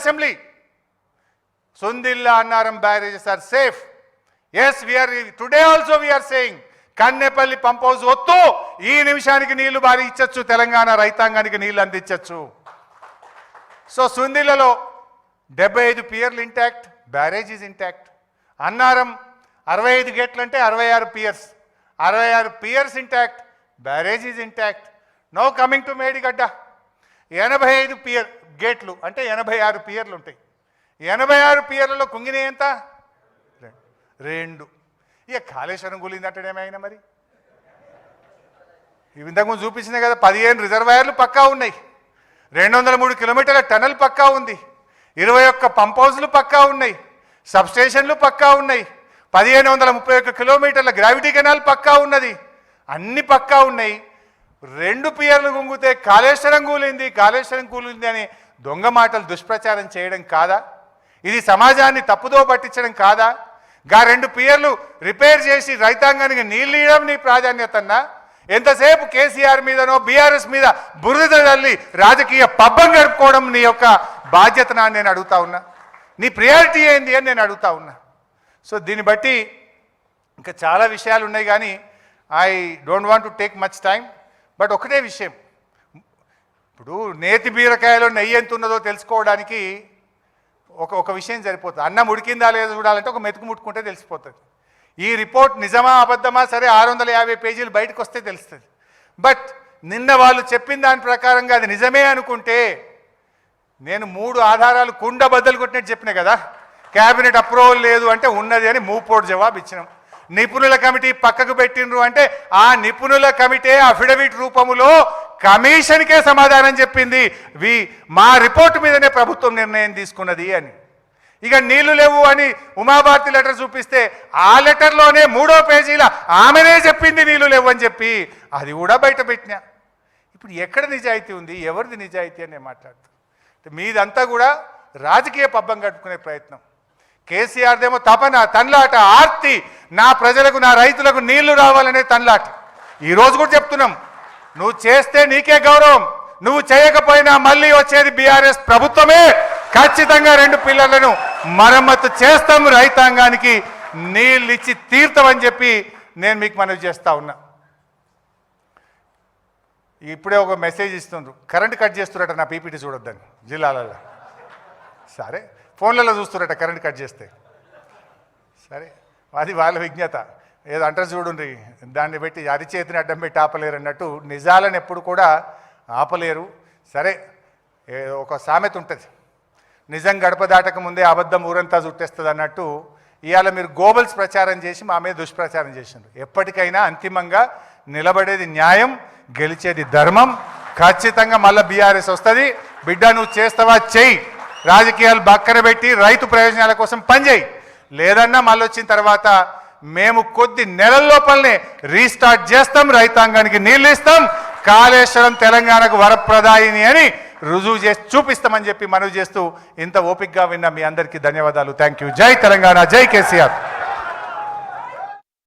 assembly. Sundilla Annaram barrages are safe. Yes, today also we are saying, Kannepalli pump house ottu, ee nimishaniki neelu bari ichchochu, Telangana రైతాంగానికి నీళ్లు అందించొచ్చు. So సుందిల్లలో 75 పియర్లు intact, barrage is intact. Annaram 65 గేట్లు అంటే 66 piers, 66 piers intact, barrage is intact. No coming to Medigadda, 85 pier గేట్లు అంటే 86 పియర్లు ఉంటాయి. 86 పియర్లలో కుంగినే ఎంత? 2. ఇక కాళేశ్వరం కూలిందంటే ఏమైనా మరి? ఇంతకుముందు చూపించినాయి కదా, 15 రిజర్వాయర్లు పక్కా ఉన్నాయి, 203 కిలోమీటర్ల టనల్ పక్కా ఉంది, 21 పంప్ హౌస్లు పక్కా ఉన్నాయి, సబ్స్టేషన్లు పక్కా ఉన్నాయి, 1531 కిలోమీటర్ల గ్రావిటీ కెనాల్ పక్కా ఉన్నది, అన్ని పక్కా ఉన్నాయి. 2 పియర్లు గుంగితే కాళేశ్వరం కూలింది అని దొంగ మాటలు దుష్ప్రచారం చేయడం కాదా? ఇది సమాజాన్ని తప్పుదో పట్టించడం కాదా? 2 పియర్లు రిపేర్ చేసి రైతాంగానికి నీళ్ళు ఇవ్వడం నీ ప్రాధాన్యతన్నా? ఎంతసేపు కేసీఆర్ మీదనో బీఆర్ఎస్ మీద బురద తల్లి రాజకీయ పబ్బం గడుపుకోవడం నీ యొక్క బాధ్యతనా అని నేను అడుగుతా ఉన్నా. నీ ప్రియారిటీ ఏంది అని నేను అడుగుతా ఉన్నా. సో దీన్ని బట్టి ఇంకా చాలా విషయాలు ఉన్నాయి, కానీ I don't want to take much time. But ఒకటే విషయం, ఇప్పుడు నేతి బీరకాయలో నెయ్యి ఎంత ఉన్నదో తెలుసుకోవడానికి ఒక విషయం సరిపోతుంది. అన్నం ఉడికిందా లేదో చూడాలంటే ఒక మెతుకు ముట్టుకుంటే తెలిసిపోతుంది. ఈ రిపోర్ట్ నిజమా అబద్ధమా సరే 650 పేజీలు బయటకు వస్తే తెలుస్తుంది. బట్ నిన్న వాళ్ళు చెప్పిన దాని ప్రకారంగా అది నిజమే అనుకుంటే, నేను 3 ఆధారాలు కుండ బద్దలు కొట్టినట్టు చెప్పినా కదా, క్యాబినెట్ అప్రూవల్ లేదు అంటే ఉన్నది అని మూపోటు జవాబు ఇచ్చినాం. నిపుణుల కమిటీ పక్కకు పెట్టినరు అంటే ఆ నిపుణుల కమిటీ అఫిడవిట్ రూపములో కమిషన్కే సమాధానం చెప్పింది, మా రిపోర్టు మీదనే ప్రభుత్వం నిర్ణయం తీసుకున్నది అని. ఇక నీళ్లు లేవు అని ఉమాభారతి లెటర్ చూపిస్తే ఆ లెటర్లోనే 3వ పేజీల ఆమెనే చెప్పింది నీళ్లు లేవు అని చెప్పి, అది కూడా బయట పెట్టినా. ఇప్పుడు ఎక్కడ నిజాయితీ ఉంది, ఎవరిది నిజాయితీ అని నేను మాట్లాడుతాను. మీదంతా కూడా రాజకీయ పబ్బం కట్టుకునే ప్రయత్నం. కేసీఆర్దేమో తపన, తన్లాట, ఆర్తి, నా ప్రజలకు నా రైతులకు నీళ్లు రావాలనే తన్లాట. ఈరోజు కూడా చెప్తున్నాం, నువ్వు చేస్తే నీకే గౌరవం, నువ్వు చేయకపోయినా మళ్ళీ వచ్చేది బీఆర్ఎస్ ప్రభుత్వమే. ఖచ్చితంగా 2 పిల్లర్లను మరమ్మతు చేస్తాం, రైతాంగానికి నీళ్ళు ఇచ్చి తీర్తామని చెప్పి నేను మీకు మనవి చేస్తా ఉన్నా. ఇప్పుడే ఒక మెసేజ్ ఇస్తుండ్రు, కరెంట్ కట్ చేస్తున్నట నా పీపీటీ చూడొద్దని జిల్లాలలో. సరే, ఫోన్లలో చూస్తున్నట కరెంట్ కట్ చేస్తే. సరే, అది వాళ్ళ విజ్ఞత, ఏదో అంటారు చూడండి, దాన్ని పెట్టి అరిచేతిని అడ్డం పెట్టి ఆపలేరు అన్నట్టు నిజాలను ఎప్పుడు కూడా ఆపలేరు. సరే, ఒక సామెత ఉంటుంది, నిజం గడప దాటక ముందే అబద్ధం ఊరంతా చుట్టేస్తుంది అన్నట్టు. ఇవాళ మీరు గోబల్స్ ప్రచారం చేసి మా మీద దుష్ప్రచారం చేసినారు. ఎప్పటికైనా అంతిమంగా నిలబడేది న్యాయం, గెలిచేది ధర్మం. ఖచ్చితంగా మళ్ళీ బీఆర్ఎస్ వస్తుంది. బిడ్డ నువ్వు చేస్తావా చెయ్యి, రాజకీయాలు పక్కన పెట్టి రైతు ప్రయోజనాల కోసం పనిచేయి. లేదన్నా మళ్ళీ వచ్చిన తర్వాత మేము కొద్ది నెలల లోపలనే రీస్టార్ట్ చేస్తాం, రైతాంగానికి నీళ్ళు ఇస్తాం, కాళేశ్వరం తెలంగాణకు వరప్రదాయిని అని రుజువు చేసి చూపిస్తామని చెప్పి మనవి చేస్తూ ఇంత ఓపికగా విన్న మీ అందరికీ ధన్యవాదాలు. Thank you. జై తెలంగాణ, జై కేసీఆర్.